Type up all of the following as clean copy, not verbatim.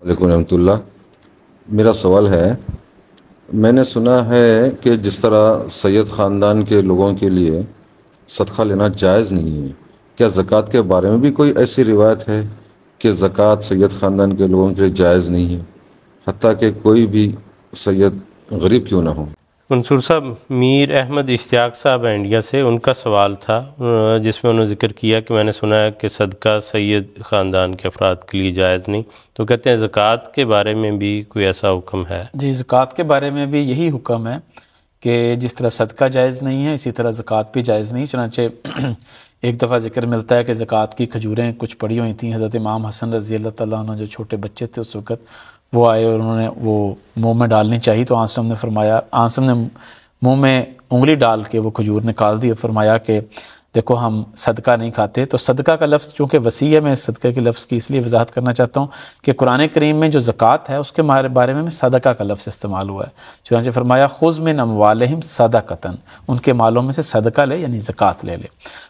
علیکم رحمۃ اللہ۔ میرا سوال ہے، میں نے سنا ہے کہ جس طرح سید خاندان کے لوگوں کے لیے صدقہ لینا جائز نہیں ہے، کیا زکوٰۃ کے بارے میں بھی کوئی ایسی روایت ہے کہ زکوٰۃ سید خاندان کے لوگوں کے لیے جائز نہیں ہے، حتیٰ کہ کوئی بھی سید غریب کیوں نہ ہو؟ منصور صاحب، میر احمد اشتیاق صاحب انڈیا سے، ان کا سوال تھا جس میں انہوں نے ذکر کیا کہ میں نے سنا ہے کہ صدقہ سید خاندان کے افراد کے لیے جائز نہیں، تو کہتے ہیں زکوٰۃ کے بارے میں بھی کوئی ایسا حکم ہے؟ جی، زکوٰۃ کے بارے میں بھی یہی حکم ہے کہ جس طرح صدقہ جائز نہیں ہے اسی طرح زکوٰۃ بھی جائز نہیں۔ چنانچہ ایک دفعہ ذکر ملتا ہے کہ زکوٰۃ کی کھجوریں کچھ پڑی ہوئی تھیں، حضرت امام حسن رضی اللہ تعالیٰ عنہ جو چھوٹے بچے تھے اس وقت، وہ آئے اور انہوں نے وہ منہ میں ڈالنی چاہی تو آنسم نے فرمایا، آنسم نے منہ میں انگلی ڈال کے وہ کھجور نکال دی اور فرمایا کہ دیکھو ہم صدقہ نہیں کھاتے۔ تو صدقہ کا لفظ چونکہ وسیع ہے، میں صدقہ کے لفظ کی اس لیے وضاحت کرنا چاہتا ہوں کہ قرآن کریم میں جو زکوٰۃ ہے اس کے بارے میں صدقہ کا لفظ استعمال ہوا ہے۔ چنانچہ فرمایا خذ من اموالہم صدقۃ، ان کے مالوں میں سے صدقہ لے، یعنی زکوٰۃ لے لے۔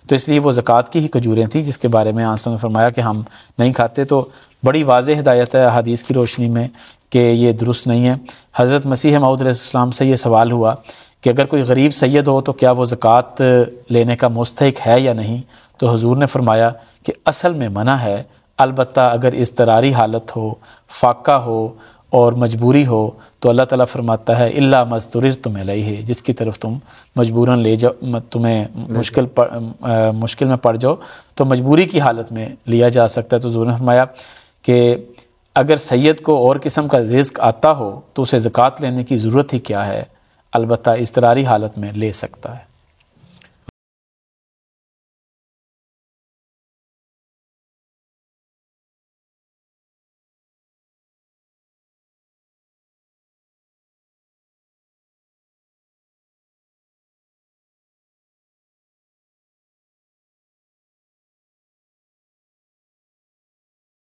تو اس لیے وہ زکوٰۃ کی ہی کھجوریں تھیں جس کے بارے میں آنسا نے فرمایا کہ ہم نہیں کھاتے۔ تو بڑی واضح ہدایت ہے حدیث کی روشنی میں کہ یہ درست نہیں ہے۔ حضرت مسیح موعود علیہ السلام سے یہ سوال ہوا کہ اگر کوئی غریب سید ہو تو کیا وہ زکوٰۃ لینے کا مستحق ہے یا نہیں، تو حضور نے فرمایا کہ اصل میں منع ہے، البتہ اگر اضطراری حالت ہو، فاقہ ہو اور مجبوری ہو تو اللہ تعالیٰ فرماتا ہے الا ما اضطررتم الیہ، جس کی طرف تم مجبوراً لے جاؤ، تمہیں مشکل میں پڑ جاؤ تو مجبوری کی حالت میں لیا جا سکتا ہے۔ تو حضور نے فرمایا کہ اگر سید کو اور قسم کا رزق آتا ہو تو اسے زکوٰۃ لینے کی ضرورت ہی کیا ہے، البتہ اضطراری حالت میں لے سکتا ہے۔